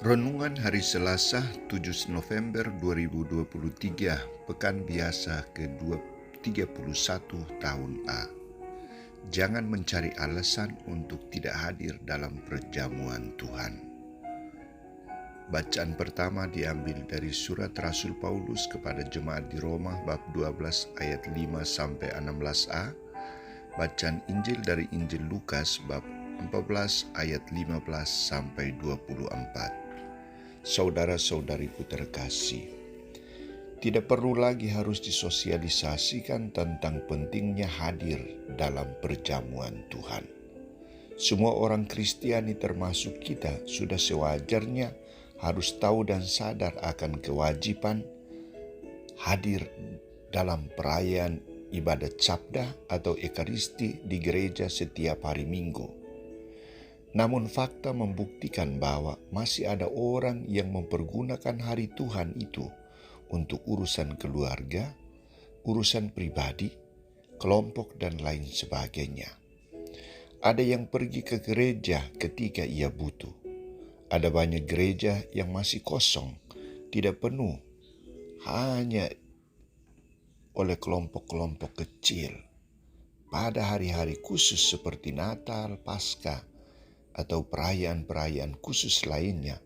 Renungan Hari Selasa 7 November 2023, Pekan Biasa ke-31 tahun A. Jangan mencari alasan untuk tidak hadir dalam perjamuan Tuhan. Bacaan pertama diambil dari surat Rasul Paulus kepada jemaat di Roma bab 12 ayat 5-16a. Bacaan Injil dari Injil Lukas bab 14 ayat 15-24. Saudara-saudariku terkasih, tidak perlu lagi harus disosialisasikan tentang pentingnya hadir dalam perjamuan Tuhan. Semua orang Kristiani termasuk kita sudah sewajarnya harus tahu dan sadar akan kewajiban hadir dalam perayaan ibadat sabda atau ekaristi di gereja setiap hari Minggu. Namun fakta membuktikan bahwa masih ada orang yang mempergunakan hari Tuhan itu untuk urusan keluarga, urusan pribadi, kelompok, dan lain sebagainya. Ada yang pergi ke gereja ketika ia butuh. Ada banyak gereja yang masih kosong, tidak penuh, hanya oleh kelompok-kelompok kecil. Pada hari-hari khusus seperti Natal, Paskah, atau perayaan-perayaan khusus lainnya,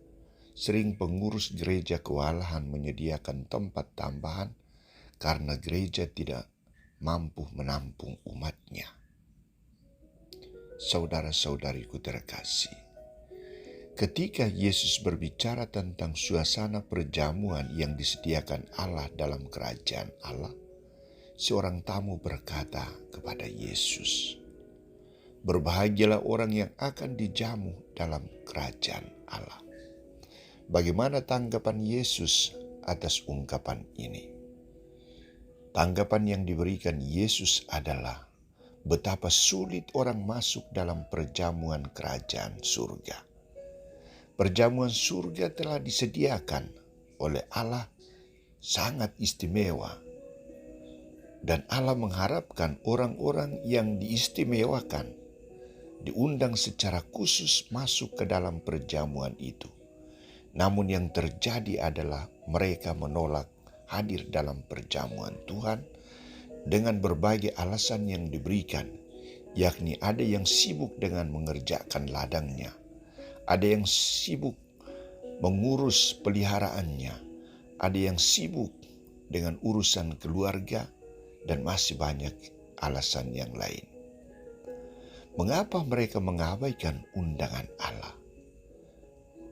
sering pengurus gereja kewalahan menyediakan tempat tambahan karena gereja tidak mampu menampung umatnya. Saudara-saudariku terkasih, ketika Yesus berbicara tentang suasana perjamuan yang disediakan Allah dalam kerajaan Allah, seorang tamu berkata kepada Yesus, "Berbahagialah orang yang akan dijamu dalam kerajaan Allah." Bagaimana tanggapan Yesus atas ungkapan ini? Tanggapan yang diberikan Yesus adalah betapa sulit orang masuk dalam perjamuan kerajaan surga. Perjamuan surga telah disediakan oleh Allah sangat istimewa, dan Allah mengharapkan orang-orang yang diistimewakan diundang secara khusus masuk ke dalam perjamuan itu. Namun yang terjadi adalah mereka menolak hadir dalam perjamuan Tuhan dengan berbagai alasan yang diberikan, yakni ada yang sibuk dengan mengerjakan ladangnya, ada yang sibuk mengurus peliharaannya, ada yang sibuk dengan urusan keluarga, dan masih banyak alasan yang lain. Mengapa mereka mengabaikan undangan Allah?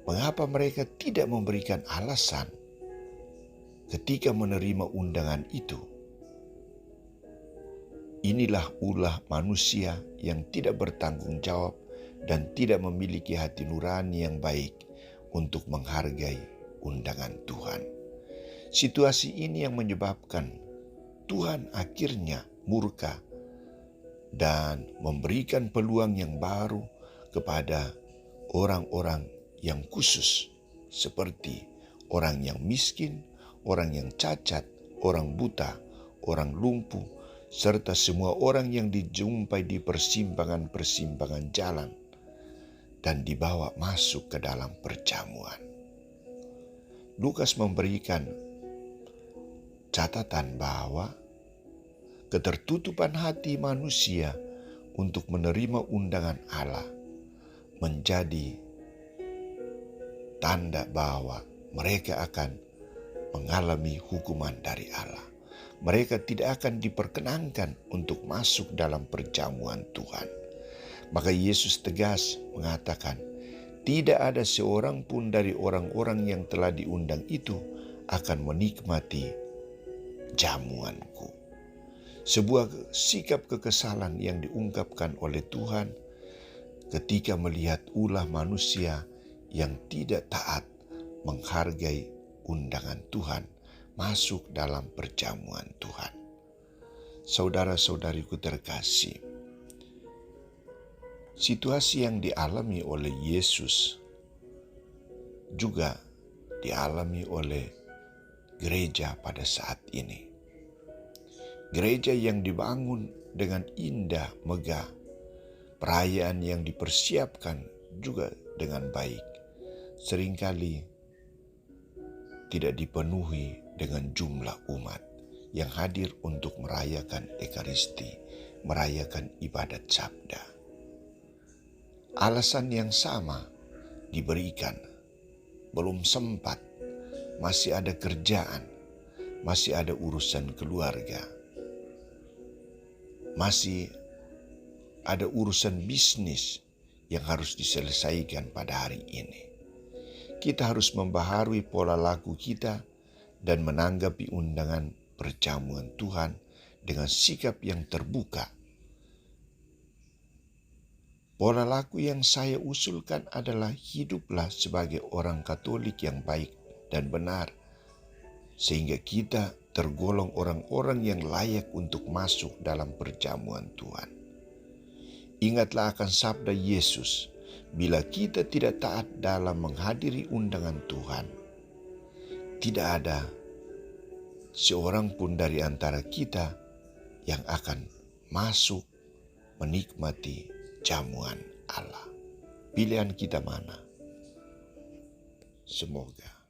Mengapa mereka tidak memberikan alasan ketika menerima undangan itu? Inilah ulah manusia yang tidak bertanggung jawab dan tidak memiliki hati nurani yang baik untuk menghargai undangan Tuhan. Situasi ini yang menyebabkan Tuhan akhirnya murka dan memberikan peluang yang baru kepada orang-orang yang khusus, seperti orang yang miskin, orang yang cacat, orang buta, orang lumpuh, serta semua orang yang dijumpai di persimpangan-persimpangan jalan dan dibawa masuk ke dalam perjamuan. Lukas memberikan catatan bahwa ketertutupan hati manusia untuk menerima undangan Allah menjadi tanda bahwa mereka akan mengalami hukuman dari Allah. Mereka tidak akan diperkenankan untuk masuk dalam perjamuan Tuhan. Maka Yesus tegas mengatakan, tidak ada seorang pun dari orang-orang yang telah diundang itu akan menikmati jamuanku. Sebuah sikap kekesalan yang diungkapkan oleh Tuhan ketika melihat ulah manusia yang tidak taat menghargai undangan Tuhan masuk dalam perjamuan Tuhan. Saudara-saudariku terkasih, situasi yang dialami oleh Yesus juga dialami oleh gereja pada saat ini. Gereja yang dibangun dengan indah megah, perayaan yang dipersiapkan juga dengan baik, seringkali tidak dipenuhi dengan jumlah umat yang hadir untuk merayakan Ekaristi, merayakan ibadat sabda. Alasan yang sama diberikan, belum sempat, masih ada kerjaan, masih ada urusan keluarga, masih ada urusan bisnis yang harus diselesaikan pada hari ini. Kita harus membaharui pola laku kita dan menanggapi undangan perjamuan Tuhan dengan sikap yang terbuka. Pola laku yang saya usulkan adalah hiduplah sebagai orang Katolik yang baik dan benar, sehingga kita tergolong orang-orang yang layak untuk masuk dalam perjamuan Tuhan. Ingatlah akan sabda Yesus, bila kita tidak taat dalam menghadiri undangan Tuhan, tidak ada seorang pun dari antara kita yang akan masuk menikmati jamuan Allah. Pilihan kita mana? Semoga